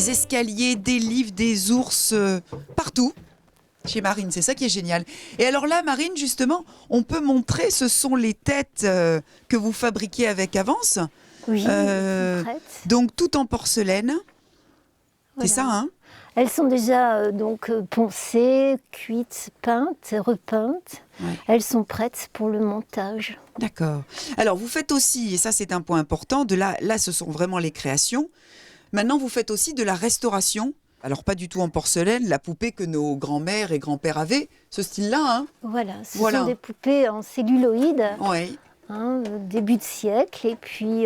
des escaliers, des livres, des ours, partout. Chez Marine, c'est ça qui est génial. Et alors là, Marine, justement, on peut montrer, ce sont les têtes que vous fabriquez avec avance. Oui, elles sont prêtes. Donc tout en porcelaine. Voilà. C'est ça, hein? Elles sont déjà poncées, cuites, peintes, repeintes. Ouais. Elles sont prêtes pour le montage. D'accord. Alors vous faites aussi, et ça c'est un point important, là ce sont vraiment les créations. Maintenant vous faites aussi de la restauration. Alors pas du tout en porcelaine, la poupée que nos grands-mères et grands-pères avaient, ce style-là, hein? Voilà, ce sont des poupées en celluloïd, oui. Début de siècle, et puis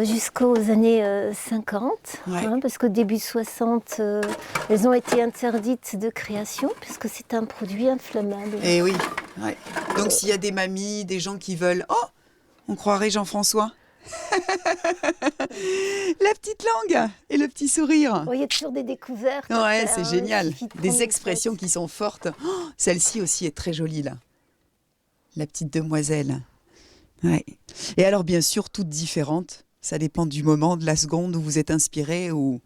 jusqu'aux années 50, parce qu'au début 60, elles ont été interdites de création, puisque c'est un produit inflammable. Eh oui, ouais. Donc s'il y a des mamies, des gens qui veulent... Oh, on croirait Jean-François. La petite langue et le petit sourire. Il y a toujours des découvertes. Ouais, c'est génial. Des expressions qui sont fortes. Oh, celle-ci aussi est très jolie, là. La petite demoiselle. Ouais. Et alors, bien sûr, toutes différentes. Ça dépend du moment, de la seconde où vous êtes inspiré. Ou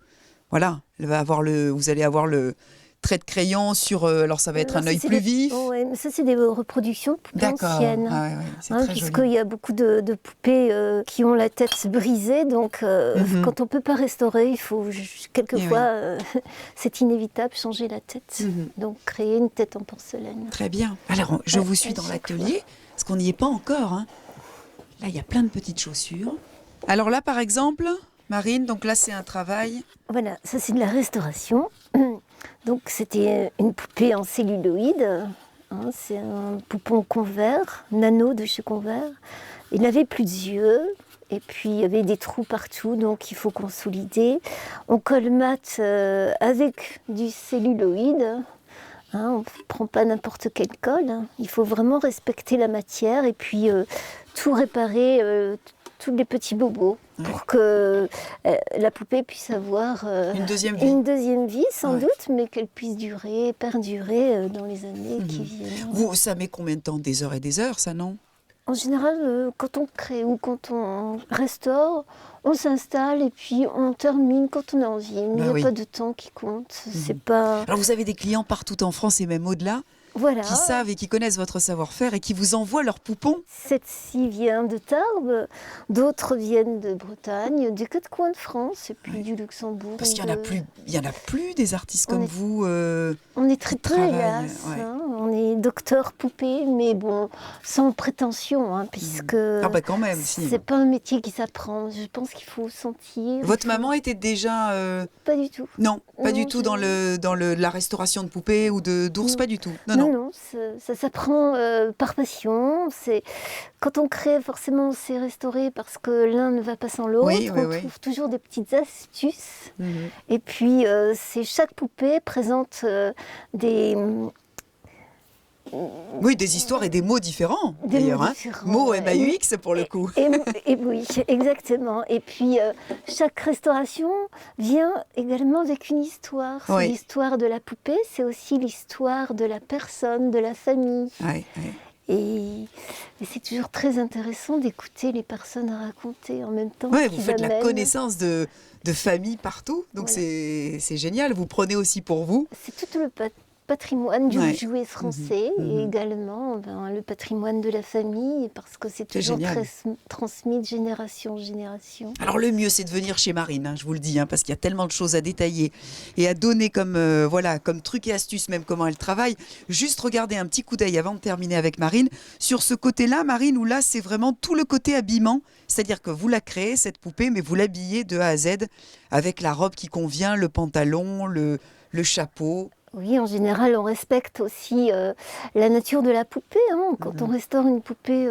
voilà, vous allez avoir le trait de crayon sur... alors, ça va être un œil plus vif. Oui, mais ça, c'est des reproductions de poupées anciennes. Ah, ouais, c'est très joli. Puisqu'il y a beaucoup de poupées qui ont la tête brisée. Donc, quand on ne peut pas restaurer, il faut quelquefois, c'est inévitable, changer la tête. Donc, créer une tête en porcelaine. Très bien. Alors, je vous suis dans l'atelier, parce qu'on n'y est pas encore. Hein. Là, il y a plein de petites chaussures. Alors là, par exemple, Marine, donc là, c'est un travail... Voilà, ça, c'est de la restauration. Donc c'était une poupée en celluloïd, c'est un poupon Convert, nano de chez Convert. Il n'avait plus de yeux et puis il y avait des trous partout, donc il faut consolider. On colmate avec du celluloïd, on ne prend pas n'importe quelle colle, il faut vraiment respecter la matière et puis tout réparer, tous les petits bobos, pour que la poupée puisse avoir une deuxième vie, sans doute, mais qu'elle puisse perdurer dans les années qui viennent. Ça met combien de temps? Des heures et des heures, ça, non? En général, quand on crée ou quand on restaure, on s'installe et puis on termine quand on a envie. Il n'y a pas de temps qui compte. C'est pas... Alors vous avez des clients partout en France et même au-delà qui savent et qui connaissent votre savoir-faire et qui vous envoient leurs poupons. Cette-ci vient de Tarbes, d'autres viennent de Bretagne, des quatre coins de France et puis du Luxembourg. Parce qu'il y en a plus des artistes comme vous. On est très peu, hélas. On est docteur poupée, mais bon, sans prétention, puisque quand même, si. C'est pas un métier qui s'apprend. Je pense qu'il faut sentir. Votre maman était déjà... Pas du tout. Non, pas du tout dans la restauration de poupées ou d'ours, pas du tout. Non, ça s'apprend par passion. Quand on crée, forcément, c'est restauré parce que l'un ne va pas sans l'autre. On trouve toujours des petites astuces. Et puis, chaque poupée présente des histoires et des mots différents, d'ailleurs. Mots MAUX pour le coup. Et oui, exactement. Et puis, chaque restauration vient également avec une histoire. C'est l'histoire de la poupée, c'est aussi l'histoire de la personne, de la famille. Et c'est toujours très intéressant d'écouter les personnes raconter en même temps. Vous faites la connaissance de famille partout, donc c'est génial. Vous prenez aussi pour vous. C'est tout le patrimoine du jouet français et également le patrimoine de la famille, parce que c'est toujours transmis de génération en génération. Alors le mieux, c'est de venir chez Marine, je vous le dis, parce qu'il y a tellement de choses à détailler et à donner comme trucs et astuces, même comment elle travaille. Juste regarder un petit coup d'œil avant de terminer avec Marine. Sur ce côté-là, Marine, où là, c'est vraiment tout le côté habillement, c'est-à-dire que vous la créez, cette poupée, mais vous l'habillez de A à Z avec la robe qui convient, le pantalon, le chapeau. Oui, en général, on respecte aussi la nature de la poupée. Quand on restaure une poupée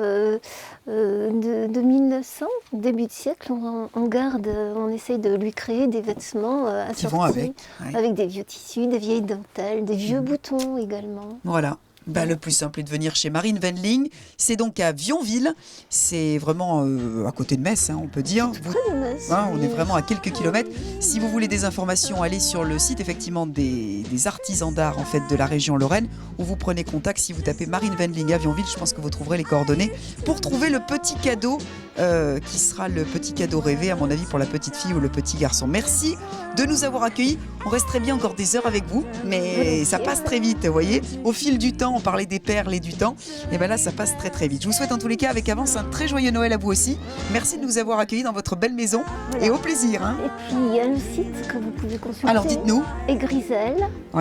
de 1900, début de siècle, on essaye de lui créer des vêtements assortis avec des vieux tissus, des vieilles dentelles, des vieux boutons également. Voilà. Le plus simple est de venir chez Marine Wendling. C'est donc à Vionville. C'est vraiment à côté de Metz, on peut dire. Près de Metz. On est vraiment à quelques kilomètres. Si vous voulez des informations, allez sur le site effectivement des artisans d'art de la région Lorraine, où vous prenez contact. Si vous tapez Marine Wendling à Vionville, je pense que vous trouverez les coordonnées pour trouver le petit cadeau qui sera le petit cadeau rêvé, à mon avis, pour la petite fille ou le petit garçon. Merci de nous avoir accueillis. On resterait bien encore des heures avec vous, mais ça passe très vite, vous voyez. Au fil du temps, on parlait des perles et du temps, et bien là, ça passe très très vite. Je vous souhaite en tous les cas, avec avance, un très joyeux Noël à vous aussi. Merci de nous avoir accueillis dans votre belle maison, et au plaisir. Hein. Et puis, il y a le site que vous pouvez consulter. Alors, dites-nous. egrisel.fr.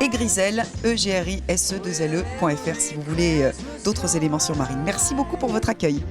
Egrisel, EGRISE2LE.fr si vous voulez d'autres éléments sur Marine. Merci beaucoup pour votre accueil.